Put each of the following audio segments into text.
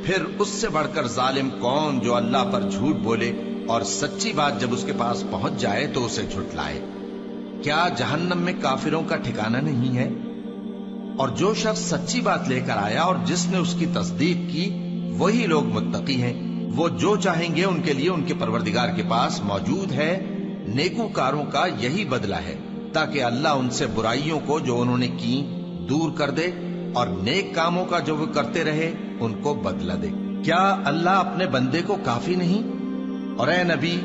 پھر اس سے بڑھ کر ظالم کون جو اللہ پر جھوٹ بولے اور سچی بات جب اس کے پاس پہنچ جائے تو اسے جھٹلائے۔ کیا جہنم میں کافروں کا ٹھکانہ نہیں ہے؟ اور جو شخص سچی بات لے کر آیا اور جس نے اس کی تصدیق کی وہی لوگ متقی ہیں، وہ جو چاہیں گے ان کے لیے ان کے پروردگار کے پاس موجود ہے۔ نیکوکاروں کا یہی بدلہ ہے، تاکہ اللہ ان سے برائیوں کو جو انہوں نے کی دور کر دے اور نیک کاموں کا جو وہ کرتے رہے ان کو بدلہ دے۔ کیا اللہ اپنے بندے کو کافی نہیں؟ اور اے نبی،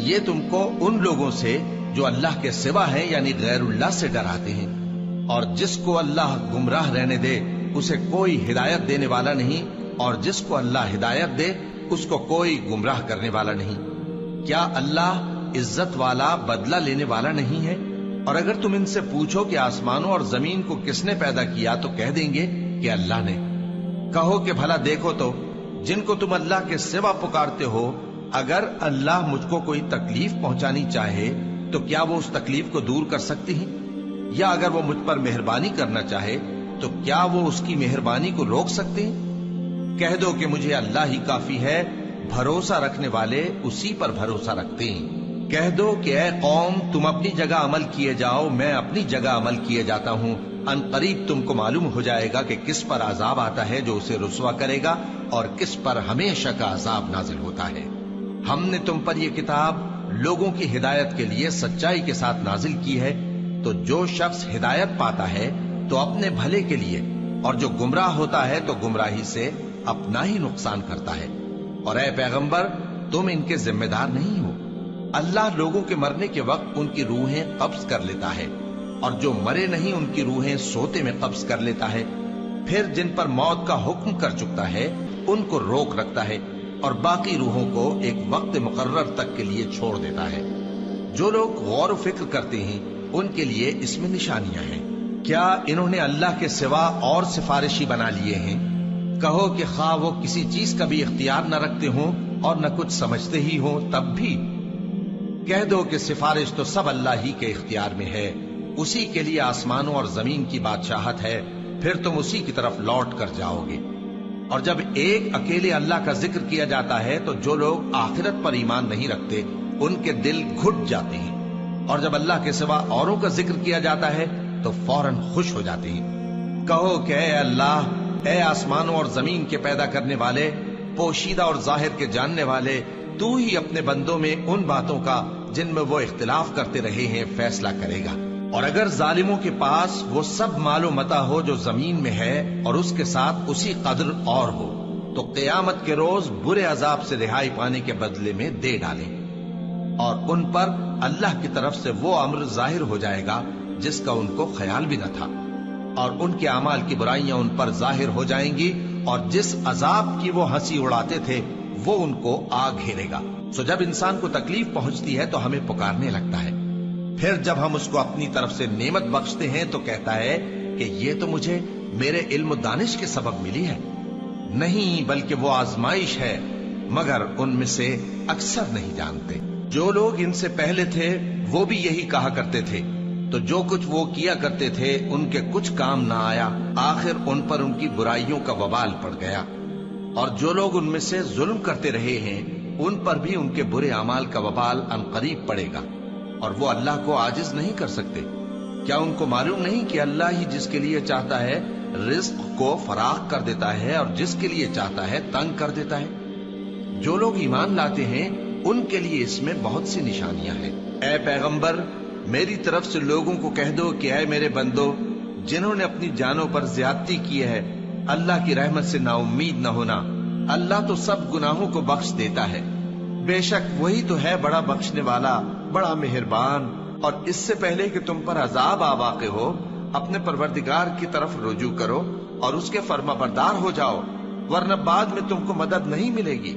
یہ تم کو ان لوگوں سے جو اللہ کے سوا ہیں یعنی غیر اللہ سے ڈراتے ہیں، اور جس کو اللہ گمراہ رہنے دے اسے کوئی ہدایت دینے والا نہیں، اور جس کو اللہ ہدایت دے اس کو کوئی گمراہ کرنے والا نہیں۔ کیا اللہ عزت والا بدلہ لینے والا نہیں ہے؟ اور اگر تم ان سے پوچھو کہ آسمانوں اور زمین کو کس نے پیدا کیا تو کہہ دیں گے کہ اللہ نے۔ کہو کہ بھلا دیکھو تو جن کو تم اللہ کے سوا پکارتے ہو، اگر اللہ مجھ کو کوئی تکلیف پہنچانی چاہے تو کیا وہ اس تکلیف کو دور کر سکتی ہیں؟ یا اگر وہ مجھ پر مہربانی کرنا چاہے تو کیا وہ اس کی مہربانی کو روک سکتے ہیں؟ کہہ دو کہ مجھے اللہ ہی کافی ہے، بھروسہ رکھنے والے اسی پر بھروسہ رکھتے ہیں۔ کہہ دو کہ اے قوم تم اپنی جگہ عمل کیے جاؤ، میں اپنی جگہ عمل کیے جاتا ہوں، ان قریب تم کو معلوم ہو جائے گا کہ کس پر عذاب آتا ہے جو اسے رسوا کرے گا اور کس پر ہمیشہ کا عذاب نازل ہوتا ہے۔ ہم نے تم پر یہ کتاب لوگوں کی ہدایت کے لیے سچائی کے ساتھ نازل کی ہے، تو جو شخص ہدایت پاتا ہے تو اپنے بھلے کے لیے، اور جو گمراہ ہوتا ہے تو گمراہی سے اپنا ہی نقصان کرتا ہے۔ اور اے پیغمبر تم ان کے ذمہ دار نہیں ہو، اللہ لوگوں کے مرنے کے وقت ان کی روحیں قبض کر لیتا ہے، اور جو مرے نہیں ان کی روحیں سوتے میں قبض کر لیتا ہے، پھر جن پر موت کا حکم کر چکتا ہے ان کو روک رکھتا ہے، اور باقی روحوں کو ایک وقت مقرر تک کے لیے چھوڑ دیتا ہے۔ جو لوگ غور و فکر کرتے ہیں ان کے لیے اس میں نشانیاں ہیں۔ کیا انہوں نے اللہ کے سوا اور سفارشی بنا لیے ہیں؟ کہو کہ خواہ وہ کسی چیز کا بھی اختیار نہ رکھتے ہوں اور نہ کچھ سمجھتے ہی ہوں تب بھی کہہ دو کہ سفارش تو سب اللہ ہی کے اختیار میں ہے، اسی کے لیے آسمانوں اور زمین کی بادشاہت ہے، پھر تم اسی کی طرف لوٹ کر جاؤ گے۔ اور جب ایک اکیلے اللہ کا ذکر کیا جاتا ہے تو جو لوگ آخرت پر ایمان نہیں رکھتے ان کے دل گھٹ جاتے ہیں، اور جب اللہ کے سوا اوروں کا ذکر کیا جاتا ہے تو فوراً خوش ہو جاتے ہیں۔ کہو کہ اے اللہ، اے آسمانوں اور زمین کے پیدا کرنے والے، پوشیدہ اور ظاہر کے جاننے والے، تو ہی اپنے بندوں میں ان باتوں کا جن میں وہ اختلاف کرتے رہے ہیں فیصلہ کرے گا۔ اور اگر ظالموں کے پاس وہ سب مال و متاع ہو جو زمین میں ہے اور اس کے ساتھ اسی قدر اور ہو تو قیامت کے روز برے عذاب سے رہائی پانے کے بدلے میں دے ڈالیں، اور ان پر اللہ کی طرف سے وہ امر ظاہر ہو جائے گا جس کا ان کو خیال بھی نہ تھا، اور ان کے اعمال کی برائیاں ان پر ظاہر ہو جائیں گی، اور جس عذاب کی وہ ہنسی اڑاتے تھے وہ ان کو آ گھیرے گا۔ سو جب انسان کو تکلیف پہنچتی ہے تو ہمیں پکارنے لگتا ہے، پھر جب ہم اس کو اپنی طرف سے نعمت بخشتے ہیں تو کہتا ہے کہ یہ تو مجھے میرے علم و دانش کے سبب ملی ہے۔ نہیں، بلکہ وہ آزمائش ہے، مگر ان میں سے اکثر نہیں جانتے۔ جو لوگ ان سے پہلے تھے وہ بھی یہی کہا کرتے تھے، تو جو کچھ وہ کیا کرتے تھے ان کے کچھ کام نہ آیا، آخر ان پر ان کی برائیوں کا وبال پڑ گیا۔ اور جو لوگ ان میں سے ظلم کرتے رہے ہیں ان پر بھی ان کے برے اعمال کا وبال عنقریب پڑے گا، اور وہ اللہ کو عاجز نہیں کر سکتے۔ کیا ان کو معلوم نہیں کہ اللہ ہی جس کے لیے چاہتا ہے رزق کو فراخ کر دیتا ہے اور جس کے لیے چاہتا ہے تنگ کر دیتا ہے؟ جو لوگ ایمان لاتے ہیں ان کے لیے اس میں بہت سی نشانیاں ہیں۔ اے پیغمبر، میری طرف سے لوگوں کو کہہ دو کہ اے میرے بندو، جنہوں نے اپنی جانوں پر زیادتی کی ہے، اللہ کی رحمت سے نا امید نہ ہونا۔ اللہ تو سب گناہوں کو بخش دیتا ہے، بے شک وہی تو ہے بڑا بخشنے والا، بڑا مہربان۔ اور اس سے پہلے کہ تم پر عذاب آ واقع ہو، اپنے پروردگار کی طرف رجوع کرو اور اس کے فرما بردار ہو جاؤ، ورنہ بعد میں تم کو مدد نہیں ملے گی۔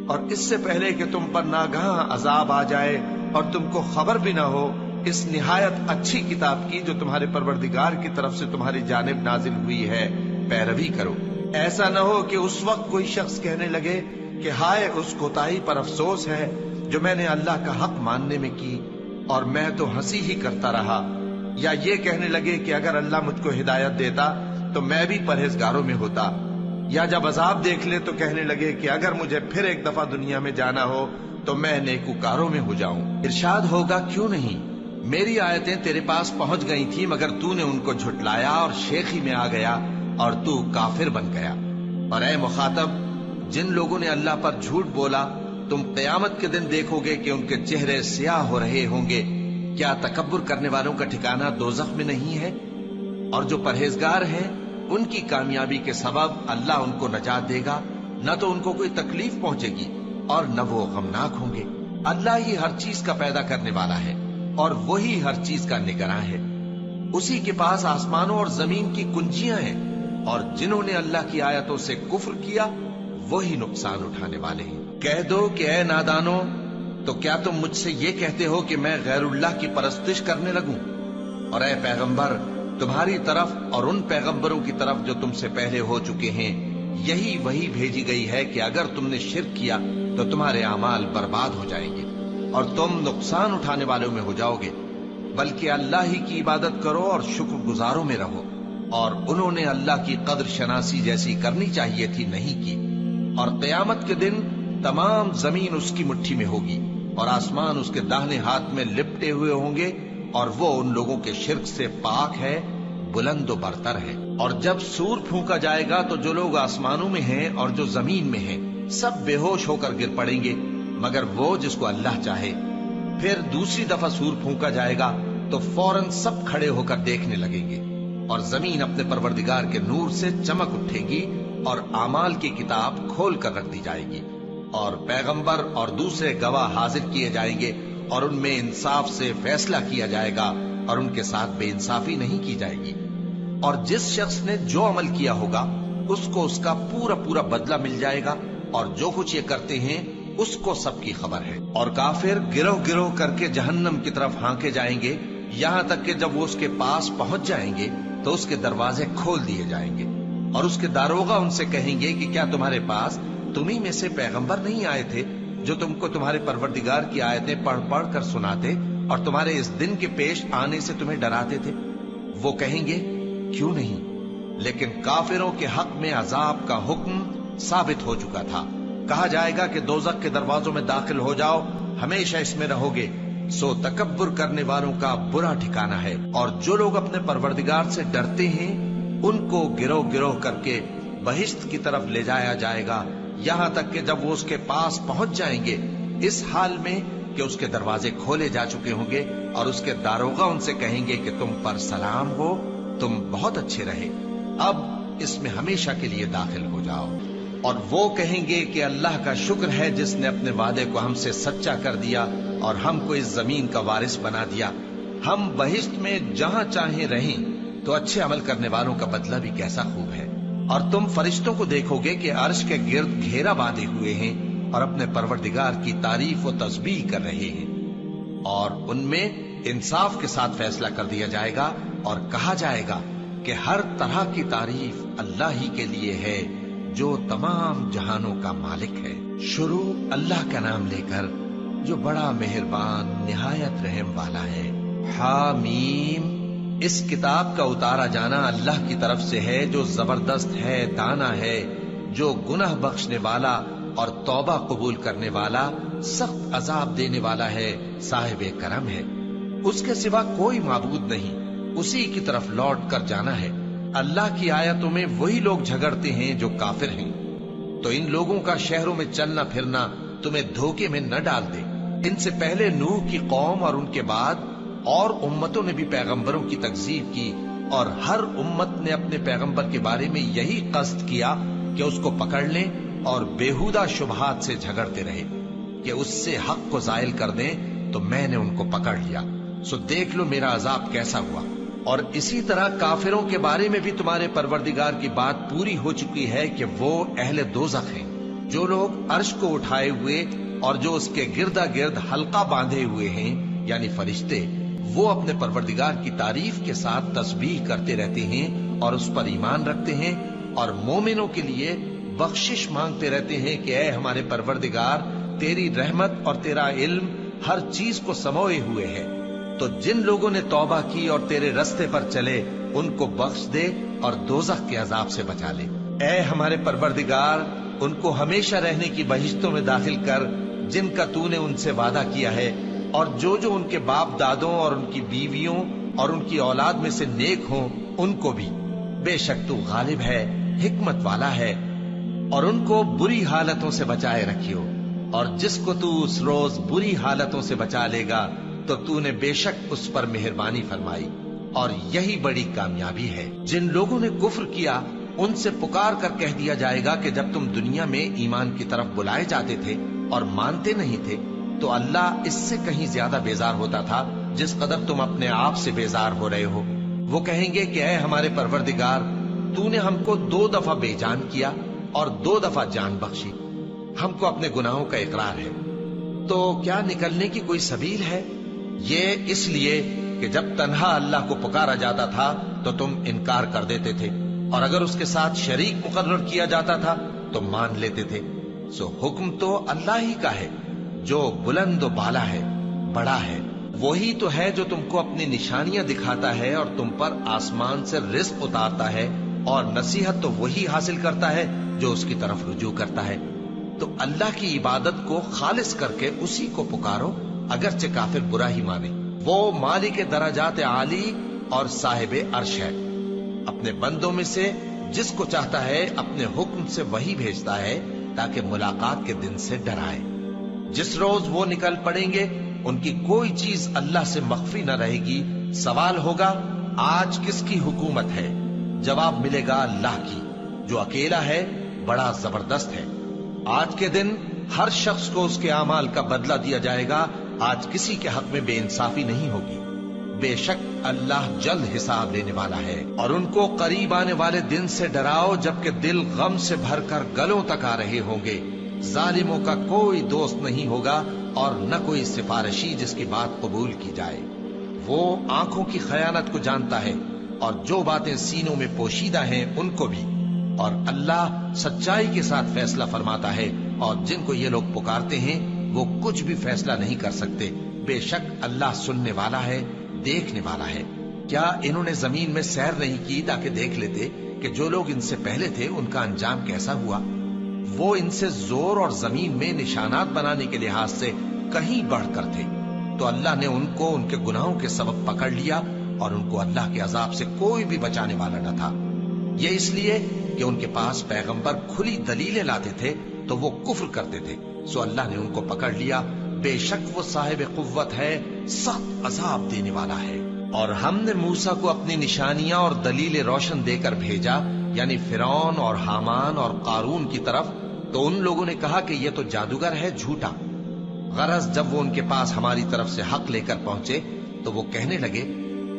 اور اس سے پہلے کہ تم پر ناگہاں عذاب آ جائے اور تم کو خبر بھی نہ ہو، اس نہایت اچھی کتاب کی جو تمہارے پروردگار کی طرف سے تمہاری جانب نازل ہوئی ہے پیروی کرو۔ ایسا نہ ہو کہ اس وقت کوئی شخص کہنے لگے کہ ہائے اس کوتاہی پر افسوس ہے جو میں نے اللہ کا حق ماننے میں کی، اور میں تو ہنسی ہی کرتا رہا، یا یہ کہنے لگے کہ اگر اللہ مجھ کو ہدایت دیتا تو میں بھی پرہیزگاروں میں ہوتا۔ یا جب عذاب دیکھ لے تو کہنے لگے کہ اگر مجھے پھر ایک دفعہ دنیا میں جانا ہو تو میں نیکوکاروں میں ہو جاؤں۔ ارشاد ہوگا کیوں نہیں، میری آیتیں تیرے پاس پہنچ گئی تھی مگر تو نے ان کو جھٹلایا اور شیخی میں آ گیا اور تو کافر بن گیا۔ اور اے مخاطب، جن لوگوں نے اللہ پر جھوٹ بولا تم قیامت کے دن دیکھو گے کہ ان کے چہرے سیاہ ہو رہے ہوں گے۔ کیا تکبر کرنے والوں کا ٹھکانہ دوزخ میں نہیں ہے؟ اور جو پرہیزگار ہیں ان کی کامیابی کے سبب اللہ ان کو نجات دے گا، نہ تو ان کو کوئی تکلیف پہنچے گی اور نہ وہ غمناک ہوں گے۔ اللہ ہی ہر چیز کا پیدا کرنے والا ہے اور وہی ہر چیز کا نگراں ہے۔ اسی کے پاس آسمانوں اور زمین کی کنجیاں ہیں، اور جنہوں نے اللہ کی آیتوں سے کفر کیا وہی نقصان اٹھانے والے ہیں۔ کہہ دو کہ اے نادانو، تو کیا تم مجھ سے یہ کہتے ہو کہ میں غیر اللہ کی پرستش کرنے لگوں؟ اور اے پیغمبر، تمہاری طرف اور ان پیغمبروں کی طرف جو تم سے پہلے ہو چکے ہیں یہی وہی بھیجی گئی ہے کہ اگر تم نے شرک کیا تو تمہارے اعمال برباد ہو جائیں گے اور تم نقصان اٹھانے والوں میں ہو جاؤ گے، بلکہ اللہ ہی کی عبادت کرو اور شکر گزاروں میں رہو۔ اور انہوں نے اللہ کی قدر شناسی جیسی کرنی چاہیے تھی نہیں کی۔ اور قیامت کے دن تمام زمین اس کی مٹھی میں ہوگی اور آسمان اس کے داہنے ہاتھ میں لپٹے ہوئے ہوں گے، اور وہ ان لوگوں کے شرک سے پاک ہے، بلند و برتر ہے۔ اور جب سور پھونکا جائے گا تو جو لوگ آسمانوں میں ہیں اور جو زمین میں ہیں سب بے ہوش ہو کر گر پڑیں گے مگر وہ جس کو اللہ چاہے۔ پھر دوسری دفعہ سور پھونکا جائے گا تو فوراً سب کھڑے ہو کر دیکھنے لگیں گے، اور زمین اپنے پروردگار کے نور سے چمک اٹھے گی اور اعمال کی کتاب کھول کر رکھ دی جائے گی، اور پیغمبر اور دوسرے گواہ حاضر کیے جائیں گے، اور ان میں انصاف سے فیصلہ کیا جائے گا اور ان کے ساتھ بے انصافی نہیں کی جائے گی۔ اور جس شخص نے جو عمل کیا ہوگا اس کو اس کا پورا پورا بدلہ مل جائے گا، اور جو کچھ یہ کرتے ہیں اس کو سب کی خبر ہے۔ اور کافر گروہ گروہ کر کے جہنم کی طرف ہانکے جائیں گے، یہاں تک کہ جب وہ اس کے پاس پہنچ جائیں گے تو اس کے دروازے کھول دیے جائیں گے، اور اس کے داروغہ ان سے کہیں گے کہ کیا تمہارے پاس تمہیں میں سے پیغمبر نہیں آئے تھے جو تم کو تمہارے پروردگار کی آیتیں پڑھ پڑھ کر سناتے اور تمہارے اس دن کے پیش آنے سے تمہیں ڈراتے تھے؟ وہ کہیں گے کیوں نہیں، لیکن کافروں کے حق میں عذاب کا حکم ثابت ہو چکا تھا۔ کہا جائے گا کہ دوزخ کے دروازوں میں داخل ہو جاؤ، ہمیشہ اس میں رہو گے، سو تکبر کرنے والوں کا برا ٹھکانہ ہے۔ اور جو لوگ اپنے پروردگار سے ڈرتے ہیں ان کو گروہ گروہ کر کے بہشت کی طرف لے جایا جائے گا، یہاں تک کہ جب وہ اس کے پاس پہنچ جائیں گے اس حال میں کہ اس کے دروازے کھولے جا چکے ہوں گے، اور اس کے داروغہ ان سے کہیں گے کہ تم پر سلام ہو، تم بہت اچھے رہے، اب اس میں ہمیشہ کے لیے داخل ہو جاؤ۔ اور وہ کہیں گے کہ اللہ کا شکر ہے جس نے اپنے وعدے کو ہم سے سچا کر دیا اور ہم کو اس زمین کا وارث بنا دیا، ہم بہشت میں جہاں چاہیں رہیں، تو اچھے عمل کرنے والوں کا بدلہ بھی کیسا خوب ہے۔ اور تم فرشتوں کو دیکھو گے کہ عرش کے گرد گھیرا باندھے ہوئے ہیں اور اپنے پروردگار کی تعریف و تسبیح کر رہے ہیں، اور ان میں انصاف کے ساتھ فیصلہ کر دیا جائے گا، اور کہا جائے گا کہ ہر طرح کی تعریف اللہ ہی کے لیے ہے جو تمام جہانوں کا مالک ہے۔ شروع اللہ کا نام لے کر جو بڑا مہربان نہایت رحم والا ہے۔ حامیم، اس کتاب کا اتارا جانا اللہ کی طرف سے ہے جو زبردست ہے، دانا ہے، جو گناہ بخشنے والا اور توبہ قبول کرنے والا، سخت عذاب دینے والا ہے، صاحب کرم ہے۔ اس کے سوا کوئی معبود نہیں، اسی کی طرف لوٹ کر جانا ہے۔ اللہ کی آیتوں میں وہی لوگ جھگڑتے ہیں جو کافر ہیں، تو ان لوگوں کا شہروں میں چلنا پھرنا تمہیں دھوکے میں نہ ڈال دے۔ ان سے پہلے نوح کی قوم اور ان کے بعد اور امتوں نے بھی پیغمبروں کی تکذیب کی، اور ہر امت نے اپنے پیغمبر کے بارے میں یہی قصد کیا کہ اس کو پکڑ لیں، اور بیہودہ شبہات سے جھگڑتے رہے کہ اس سے حق کو زائل کر دیں، تو میں نے ان کو پکڑ لیا، سو دیکھ لو میرا عذاب کیسا ہوا۔ اور اسی طرح کافروں کے بارے میں بھی تمہارے پروردگار کی بات پوری ہو چکی ہے کہ وہ اہل دوزخ ہیں۔ جو لوگ عرش کو اٹھائے ہوئے اور جو اس کے گردا گرد حلقہ باندھے ہوئے ہیں یعنی فرشتے، وہ اپنے پروردگار کی تعریف کے ساتھ تسبیح کرتے رہتے ہیں اور اس پر ایمان رکھتے ہیں، اور مومنوں کے لیے بخشش مانگتے رہتے ہیں کہ اے ہمارے پروردگار، تیری رحمت اور تیرا علم ہر چیز کو سموئے ہوئے ہے، تو جن لوگوں نے توبہ کی اور تیرے رستے پر چلے ان کو بخش دے اور دوزخ کے عذاب سے بچا لے۔ اے ہمارے پروردگار، ان کو ہمیشہ رہنے کی بہشتوں میں داخل کر جن کا تو نے ان سے وعدہ کیا ہے، اور جو جو ان کے باپ دادوں اور ان کی بیویوں اور ان کی اولاد میں سے نیک ہوں ان کو بھی۔ بے شک تو غالب ہے، حکمت والا ہے۔ اور ان کو بری حالتوں سے بچائے رکھیو، اور جس کو تو اس روز بری حالتوں سے بچا لے گا تو تو نے بے شک اس پر مہربانی فرمائی، اور یہی بڑی کامیابی ہے۔ جن لوگوں نے کفر کیا ان سے پکار کر کہہ دیا جائے گا کہ جب تم دنیا میں ایمان کی طرف بلائے جاتے تھے اور مانتے نہیں تھے تو اللہ اس سے کہیں زیادہ بیزار ہوتا تھا جس قدر تم اپنے آپ سے بیزار ہو رہے ہو۔ وہ کہیں گے کہ اے ہمارے پروردگار، تو نے ہم کو 2 دفعہ بے جان کیا اور 2 دفعہ جان بخشی، ہم کو اپنے گناہوں کا اقرار ہے، تو کیا نکلنے کی کوئی سبیل ہے؟ یہ اس لیے کہ جب تنہا اللہ کو پکارا جاتا تھا تو تم انکار کر دیتے تھے، اور اگر اس کے ساتھ شریک مقرر کیا جاتا تھا تو مان لیتے تھے۔ سو حکم تو اللہ ہی کا ہے جو بلند و بالا ہے، بڑا ہے۔ وہی تو ہے جو تم کو اپنی نشانیاں دکھاتا ہے اور تم پر آسمان سے رزق اتارتا ہے، اور نصیحت تو وہی حاصل کرتا ہے جو اس کی طرف رجوع کرتا ہے۔ تو اللہ کی عبادت کو خالص کر کے اسی کو پکارو، اگرچہ کافر برا ہی مانے۔ وہ مالک درجات عالی اور صاحب عرش ہے، اپنے بندوں میں سے جس کو چاہتا ہے اپنے حکم سے وہی بھیجتا ہے تاکہ ملاقات کے دن سے ڈرائے۔ جس روز وہ نکل پڑیں گے ان کی کوئی چیز اللہ سے مخفی نہ رہے گی۔ سوال ہوگا آج کس کی حکومت ہے؟ جواب ملے گا اللہ کی، جو اکیلا ہے، بڑا زبردست ہے۔ آج کے دن ہر شخص کو اس کے اعمال کا بدلہ دیا جائے گا۔ آج کسی کے حق میں بے انصافی نہیں ہوگی۔ بے شک اللہ جلد حساب لینے والا ہے۔ اور ان کو قریب آنے والے دن سے ڈراؤ جبکہ دل غم سے بھر کر گلوں تک آ رہے ہوں گے۔ ظالموں کا کوئی دوست نہیں ہوگا اور نہ کوئی سفارشی جس کی بات قبول کی جائے۔ وہ آنکھوں کی خیانت کو جانتا ہے اور جو باتیں سینوں میں پوشیدہ ہیں ان کو بھی، اور اللہ سچائی کے ساتھ فیصلہ فرماتا ہے، اور جن کو یہ لوگ پکارتے ہیں وہ کچھ بھی فیصلہ نہیں کر سکتے۔ بے شک اللہ سننے والا ہے، دیکھنے والا ہے۔ کیا انہوں نے زمین میں سیر نہیں کی تاکہ دیکھ لیتے کہ جو لوگ ان سے پہلے تھے ان کا انجام کیسا ہوا؟ وہ ان سے زور اور زمین میں نشانات بنانے کے لحاظ سے کہیں بڑھ کر تھے، تو اللہ نے ان کو ان کے گناہوں کے سبب پکڑ لیا، اور ان کو اللہ کے عذاب سے کوئی بھی بچانے والا نہ تھا۔ یہ اس لیے کہ ان کے پاس پیغمبر کھلی دلیلیں لاتے تھے تو وہ کفر کرتے تھے، سو اللہ نے ان کو پکڑ لیا۔ بے شک وہ صاحب قوت ہے، سخت عذاب دینے والا ہے۔ اور ہم نے موسیٰ کو اپنی نشانیاں اور دلیل روشن دے کر بھیجا، یعنی فرعون اور حامان اور قارون کی طرف، تو ان لوگوں نے کہا کہ یہ تو جادوگر ہے، جھوٹا۔ غرض جب وہ ان کے پاس ہماری طرف سے حق لے کر پہنچے تو وہ کہنے لگے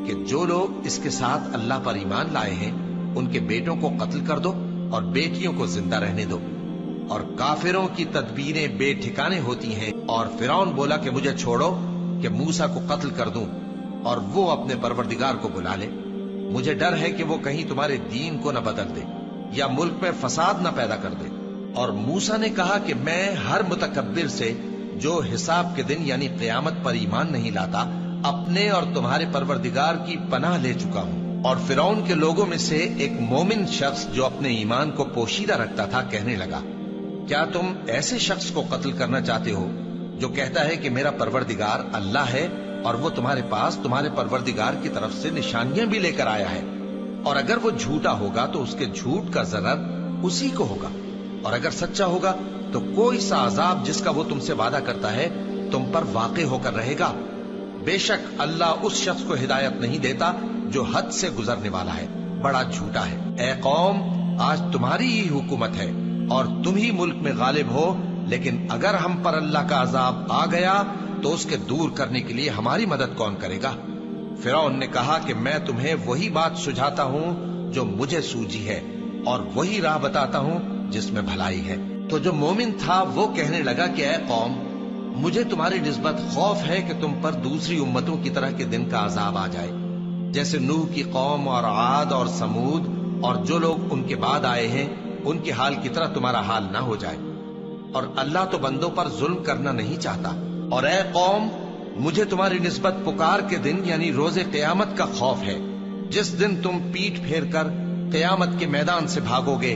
کہ جو لوگ اس کے ساتھ اللہ پر ایمان لائے ہیں ان کے بیٹوں کو قتل کر دو اور بیٹیوں کو زندہ رہنے دو۔ اور کافروں کی تدبیریں بے ٹھکانے ہوتی ہیں۔ اور فرعون بولا کہ مجھے چھوڑو کہ موسیٰ کو قتل کر دوں اور وہ اپنے پروردگار کو بلا لے۔ مجھے ڈر ہے کہ وہ کہیں تمہارے دین کو نہ بدل دے یا ملک میں فساد نہ پیدا کر دے۔ اور موسیٰ نے کہا کہ میں ہر متکبر سے جو حساب کے دن یعنی قیامت پر ایمان نہیں لاتا اپنے اور تمہارے پروردگار کی پناہ لے چکا ہوں۔ اور فرعون کے لوگوں میں سے ایک مومن شخص جو اپنے ایمان کو پوشیدہ رکھتا تھا کہنے لگا، کیا تم ایسے شخص کو قتل کرنا چاہتے ہو جو کہتا ہے کہ میرا پروردگار اللہ ہے اور وہ تمہارے پاس تمہارے پروردگار کی طرف سے نشانیاں بھی لے کر آیا ہے؟ اور اگر وہ جھوٹا ہوگا تو اس کے جھوٹ کا ضرر اسی کو ہوگا، اور اگر سچا ہوگا تو کوئی سا عذاب جس کا وہ تم سے وعدہ کرتا ہے تم پر واقع ہو کر رہے گا۔ بے شک اللہ اس شخص کو ہدایت نہیں دیتا جو حد سے گزرنے والا ہے، بڑا جھوٹا ہے۔ اے قوم، آج تمہاری ہی حکومت ہے اور تم ہی ملک میں غالب ہو، لیکن اگر ہم پر اللہ کا عذاب آ گیا تو اس کے دور کرنے کے لیے ہماری مدد کون کرے گا؟ فرعون نے کہا کہ میں تمہیں وہی بات سجھاتا ہوں جو مجھے سوجی ہے اور وہی راہ بتاتا ہوں جس میں بھلائی ہے۔ تو جو مومن تھا وہ کہنے لگا کہ اے قوم، مجھے تمہاری نسبت خوف ہے کہ تم پر دوسری امتوں کی طرح کے دن کا عذاب آ جائے، جیسے نوح کی قوم اور عاد اور سمود اور جو لوگ ان کے بعد آئے ہیں ان کے حال کی طرح تمہارا حال نہ ہو جائے۔ اور اللہ تو بندوں پر ظلم کرنا نہیں چاہتا۔ اور اے قوم، مجھے تمہاری نسبت پکار کے دن یعنی روز قیامت کا خوف ہے، جس دن تم پیٹ پھیر کر قیامت کے میدان سے بھاگو گے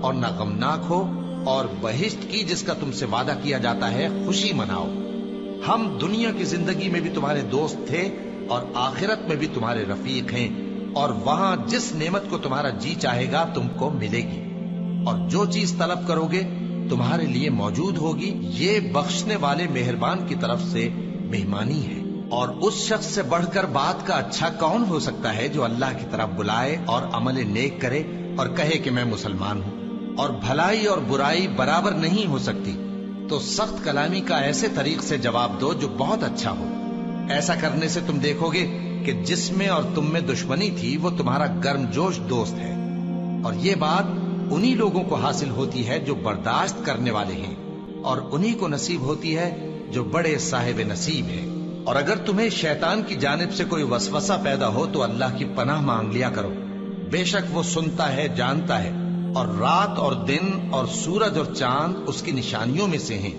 اور نہ غمناک ہو، اور بہشت کی جس کا تم سے وعدہ کیا جاتا ہے خوشی مناؤ۔ ہم دنیا کی زندگی میں بھی تمہارے دوست تھے اور آخرت میں بھی تمہارے رفیق ہیں، اور وہاں جس نعمت کو تمہارا جی چاہے گا تم کو ملے گی، اور جو چیز طلب کرو گے تمہارے لیے موجود ہوگی۔ یہ بخشنے والے مہربان کی طرف سے مہمانی ہے۔ اور اس شخص سے بڑھ کر بات کا اچھا کون ہو سکتا ہے جو اللہ کی طرف بلائے اور عمل نیک کرے اور کہے کہ میں مسلمان ہوں۔ اور بھلائی اور برائی برابر نہیں ہو سکتی، تو سخت کلامی کا ایسے طریق سے جواب دو جو بہت اچھا ہو۔ ایسا کرنے سے تم دیکھو گے کہ جس میں اور تم میں دشمنی تھی وہ تمہارا گرم جوش دوست ہے۔ اور یہ بات انہی لوگوں کو حاصل ہوتی ہے جو برداشت کرنے والے ہیں، اور انہی کو نصیب ہوتی ہے جو بڑے صاحب نصیب ہیں۔ اور اگر تمہیں شیطان کی جانب سے کوئی وسوسہ پیدا ہو تو اللہ کی پناہ مانگ لیا کرو، بے شک وہ سنتا ہے، جانتا ہے۔ اور رات اور دن اور سورج اور چاند اس کی نشانیوں میں سے ہیں۔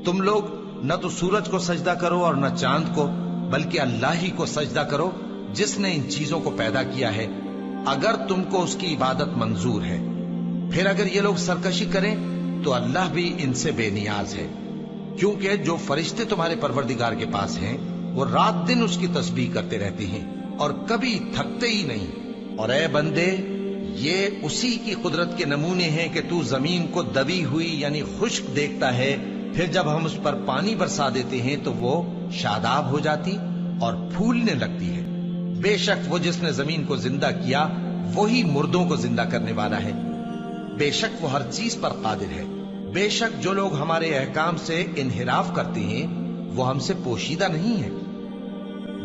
تم لوگ نہ تو سورج کو سجدہ کرو اور نہ چاند کو، بلکہ اللہ ہی کو سجدہ کرو جس نے ان چیزوں کو پیدا کیا ہے، اگر تم کو اس کی عبادت منظور ہے۔ پھر اگر یہ لوگ سرکشی کریں تو اللہ بھی ان سے بے نیاز ہے، کیونکہ جو فرشتے تمہارے پروردگار کے پاس ہیں وہ رات دن اس کی تسبیح کرتے رہتے ہیں اور کبھی تھکتے ہی نہیں۔ اور اے بندے، یہ اسی کی قدرت کے نمونے ہیں کہ تو زمین کو دبی ہوئی یعنی خشک دیکھتا ہے، پھر جب ہم اس پر پانی برسا دیتے ہیں تو وہ شاداب ہو جاتی اور پھولنے لگتی ہے۔ بے شک وہ جس نے زمین کو زندہ کیا وہی مردوں کو زندہ کرنے والا ہے۔ بے شک وہ ہر چیز پر قادر ہے۔ بے شک جو لوگ ہمارے احکام سے انحراف کرتے ہیں وہ ہم سے پوشیدہ نہیں ہے۔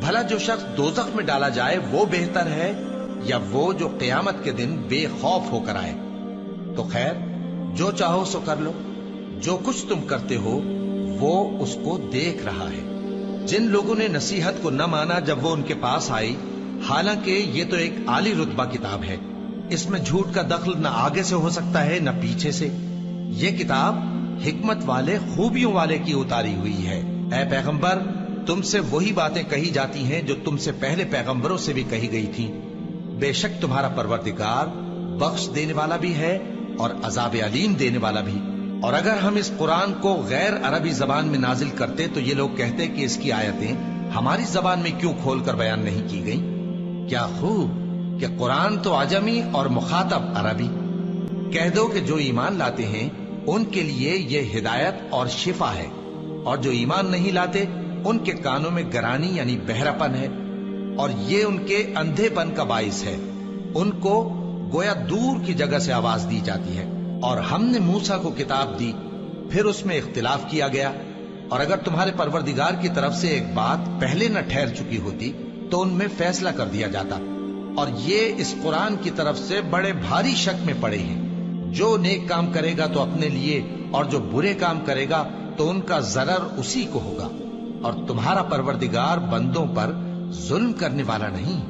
بھلا جو شخص دوزخ میں ڈالا جائے وہ بہتر ہے یا وہ جو قیامت کے دن بے خوف ہو کر آئے؟ تو خیر، جو چاہو سو کر لو، جو کچھ تم کرتے ہو وہ اس کو دیکھ رہا ہے۔ جن لوگوں نے نصیحت کو نہ مانا جب وہ ان کے پاس آئی، حالانکہ یہ تو ایک عالی رتبہ کتاب ہے، اس میں جھوٹ کا دخل نہ آگے سے ہو سکتا ہے نہ پیچھے سے۔ یہ کتاب حکمت والے، خوبیوں والے کی اتاری ہوئی ہے۔ اے پیغمبر، تم سے وہی باتیں کہی جاتی ہیں جو تم سے پہلے پیغمبروں سے بھی کہی گئی تھیں۔ بے شک تمہارا پروردگار بخش دینے والا بھی ہے اور عذاب علیم دینے والا بھی۔ اور اگر ہم اس قرآن کو غیر عربی زبان میں نازل کرتے تو یہ لوگ کہتے کہ اس کی آیتیں ہماری زبان میں کیوں کھول کر بیان نہیں کی گئیں؟ کیا خوب کہ قرآن تو عجمی اور مخاطب عربی۔ کہہ دو کہ جو ایمان لاتے ہیں ان کے لیے یہ ہدایت اور شفا ہے، اور جو ایمان نہیں لاتے ان کے کانوں میں گرانی یعنی بہراپن ہے، اور یہ ان کے اندھے پن کا باعث ہے۔ ان کو گویا دور کی جگہ سے آواز دی جاتی ہے۔ اور ہم نے موسیٰ کو کتاب دی، پھر اس میں اختلاف کیا گیا، اور اگر تمہارے پروردگار کی طرف سے ایک بات پہلے نہ ٹھہر چکی ہوتی تو ان میں فیصلہ کر دیا جاتا۔ اور یہ اس قرآن کی طرف سے بڑے بھاری شک میں پڑے ہیں۔ جو نیک کام کرے گا تو اپنے لیے، اور جو برے کام کرے گا تو ان کا ضرر اسی کو ہوگا، اور تمہارا پروردگار بندوں پر ظلم کرنے والا نہیں۔